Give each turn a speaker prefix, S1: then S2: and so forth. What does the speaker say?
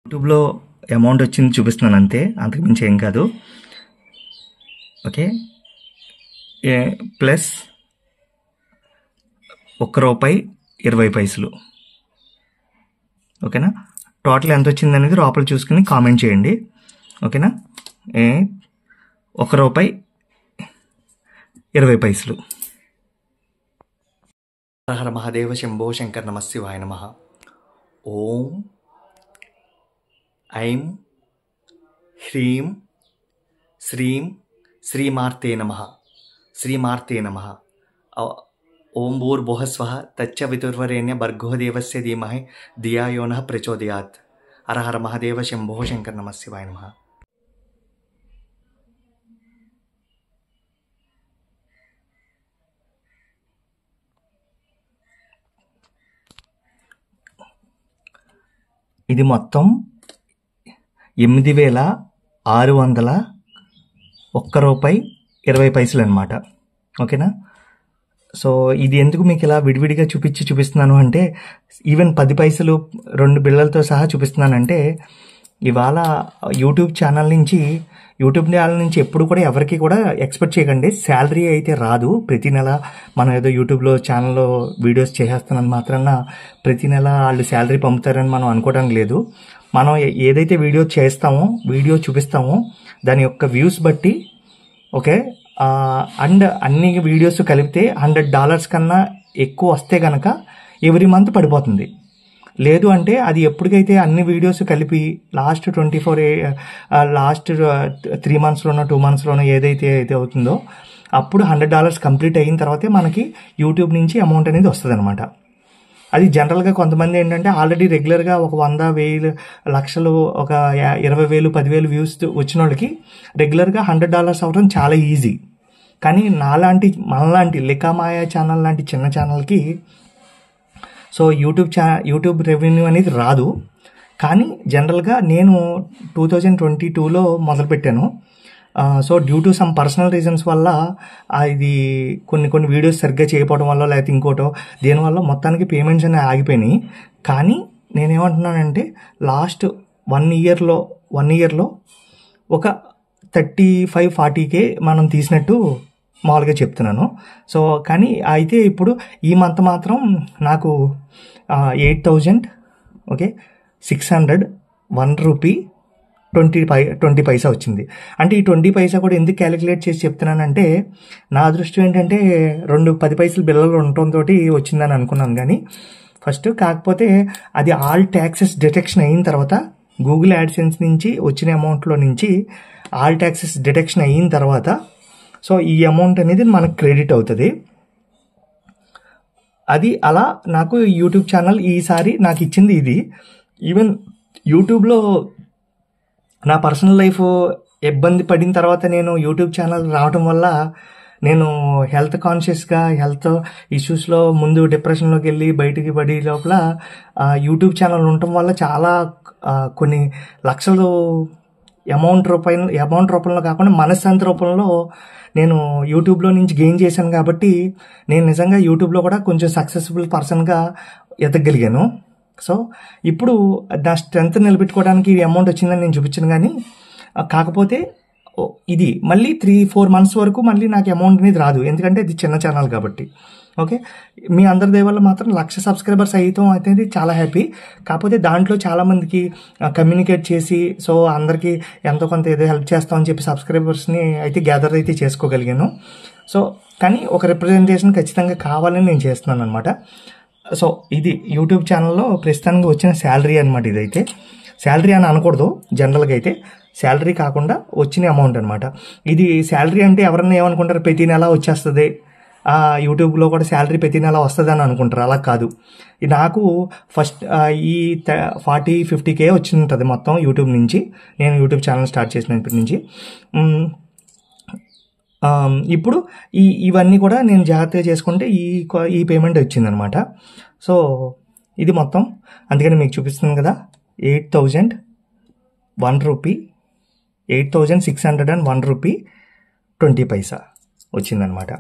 S1: యూట్యూబ్లో అమౌంట్ వచ్చింది చూపిస్తున్నాను అంతే, అంతకుమించి ఏం కాదు. Okay, plus ₹1.20. ఓకేనా, టోటల్ ఎంత వచ్చింది అనేది లోపల చూసుకుని కామెంట్ చేయండి. ఓకేనా, ₹1.20. హర మహాదేవ శంభో శంకర్ నమ శివాయ నమః. ఓం ఐం హ్రీం శ్రీం శ్రీమార్తే నమః. శ్రీమార్తే నమః. ఓం భూర్భువః స్వః తచ్చవితుర్వరేణ్య భర్గో దేవస్య ధీమహి ధియో యో నః ప్రచోదయాత్. హర హర మహాదేవ శంభో శంకర్ నమ శివాయ నమః. ఇది మొత్తం ₹8,601.20 అనమాట. ఓకేనా, సో ఇది ఎందుకు మీకు ఇలా విడివిడిగా చూపిస్తున్నాను అంటే, ఈవెన్ 10 పైసలు 2 బిళ్ళలతో సహా చూపిస్తున్నానంటే, ఇవాళ యూట్యూబ్ ఛానల్ నుంచి ఎప్పుడు కూడా ఎవరికి కూడా ఎక్స్పెక్ట్ చేయకండి. శాలరీ అయితే రాదు. ప్రతి నెల మనం ఏదో యూట్యూబ్లో ఛానల్లో వీడియోస్ చేసేస్తానని మాత్రాన ప్రతి నెల వాళ్ళు శాలరీ పంపుతారని మనం అనుకోవడానికి లేదు. మనం ఏదైతే వీడియో చూపిస్తామో దాని యొక్క వ్యూస్ బట్టి, ఓకే, అండ్ అన్ని వీడియోస్ కలిపితే $100 కన్నా ఎక్కువ వస్తే కనుక ఎవ్రీ మంత్ పడిపోతుంది. లేదు అంటే అది ఎప్పటికైతే అన్ని వీడియోస్ కలిపి లాస్ట్ 3 మంత్స్లోనో 2 మంత్స్లోనో ఏదైతే అవుతుందో అప్పుడు $100 కంప్లీట్ అయిన తర్వాతే మనకి యూట్యూబ్ నుంచి అమౌంట్ అనేది వస్తుంది అనమాట. అది జనరల్గా కొంతమంది ఏంటంటే ఆల్రెడీ రెగ్యులర్గా ఒక 100, 1000, లక్షలు, ఒక 20,000, 10,000 వ్యూస్ వచ్చిన వాళ్ళకి రెగ్యులర్గా $100 అవ్వడం చాలా ఈజీ. కానీ మనలాంటి లికామాయ ఛానల్ లాంటి చిన్న ఛానల్కి సో యూట్యూబ్ రెవెన్యూ అనేది రాదు. కానీ జనరల్గా నేను 2022లో మొదలుపెట్టాను. So due to some personal reasons వల్ల ఇది కొన్ని వీడియోస్ సరిగ్గా చేయకపోవడం వల్ల లేకపోతే ఇంకోటో దేనివల్ల మొత్తానికి పేమెంట్స్ అనేవి ఆగిపోయినాయి. కానీ నేనేమంటున్నానంటే లాస్ట్ 1 ఇయర్లో ఒక 35-40K మనం తీసినట్టు మామూలుగా చెప్తున్నాను. సో కానీ అయితే ఇప్పుడు ఈ మంత్ మాత్రం నాకు 8,601 రూపీ 20 పైసా వచ్చింది. అంటే ఈ 20 పైసా కూడా ఎందుకు క్యాలిక్యులేట్ చేసి చెప్తున్నానంటే, నా అదృష్టం ఏంటంటే 10 పైసలు బిల్లలు ఉండటంతో వచ్చిందని అనుకున్నాను. కానీ ఫస్ట్ కాకపోతే అది ఆల్ ట్యాక్సెస్ డిడక్షన్ అయిన తర్వాత, గూగుల్ యాడ్సెన్స్ నుంచి వచ్చిన అమౌంట్లో నుంచి ఆల్ ట్యాక్సెస్ డిడక్షన్ అయిన తర్వాత సో ఈ అమౌంట్ అనేది మనకు క్రెడిట్ అవుతుంది. అది అలా నాకు యూట్యూబ్ ఛానల్ ఈసారి నాకు ఇచ్చింది ఇది. ఈవెన్ యూట్యూబ్లో నా పర్సనల్ లైఫ్ ఇబ్బంది పడిన తర్వాత నేను యూట్యూబ్ ఛానల్ రావడం వల్ల నేను హెల్త్ కాన్షియస్గా హెల్త్ ఇష్యూస్లో ముందు డిప్రెషన్లోకి వెళ్ళి బయటికి పడి లోపల యూట్యూబ్ ఛానల్ ఉండటం వల్ల చాలా కొన్ని లక్షలు అమౌంట్ రూపంలో కాకుండా మనశ్శాంతి రూపంలో నేను యూట్యూబ్లో నుంచి గెయిన్ చేశాను. కాబట్టి నేను నిజంగా యూట్యూబ్లో కూడా కొంచెం సక్సెస్ఫుల్ పర్సన్గా ఎదగలిగాను. సో ఇప్పుడు నా స్ట్రెంత్ నిలబెట్టుకోవడానికి ఈ అమౌంట్ వచ్చిందని నేను చూపించాను. కానీ కాకపోతే ఇది మళ్ళీ 3-4 మంత్స్ వరకు మళ్ళీ నాకు అమౌంట్ అనేది రాదు, ఎందుకంటే ఇది చిన్న ఛానల్ కాబట్టి. ఓకే, మీ అందరి దయ వల్ల మాత్రం 1,00,000 సబ్స్క్రైబర్స్ అయ్యటం అయితే చాలా హ్యాపీ. కాకపోతే దాంట్లో చాలామందికి కమ్యూనికేట్ చేసి సో అందరికీ ఎంతో కొంత ఏదో హెల్ప్ చేస్తామని చెప్పి సబ్స్క్రైబర్స్ని అయితే గ్యాదర్ అయితే చేసుకోగలిగాను. సో కానీ ఒక రిప్రజెంటేషన్ ఖచ్చితంగా కావాలని నేను చేస్తున్నాను అనమాట. సో ఇది యూట్యూబ్ ఛానల్లో ప్రస్తుతానికి వచ్చిన శాలరీ అనమాట. ఇదైతే శాలరీ అని అనకూడదు, జనరల్గా అయితే శాలరీ కాకుండా వచ్చిన అమౌంట్ అనమాట. ఇది శాలరీ అంటే ఎవరన్నా ఏమనుకుంటారు, ప్రతి నెల వచ్చేస్తుంది, యూట్యూబ్లో కూడా శాలరీ ప్రతి నెల వస్తుంది అని అనుకుంటారు. అలా కాదు. నాకు ఫస్ట్ ఈ 40-50K వచ్చి ఉంటుంది మొత్తం యూట్యూబ్ నుంచి, నేను యూట్యూబ్ ఛానల్ స్టార్ట్ చేసినప్పటి నుంచి. ఇప్పుడు ఇవన్నీ కూడా నేను జాగ్రత్తగా చేసుకుంటే ఈ పేమెంట్ వచ్చిందనమాట. సో ఇది మొత్తం, అందుకని మీకు చూపిస్తున్నాను కదా, 8,601 రూపీ 20 పైసా వచ్చిందనమాట.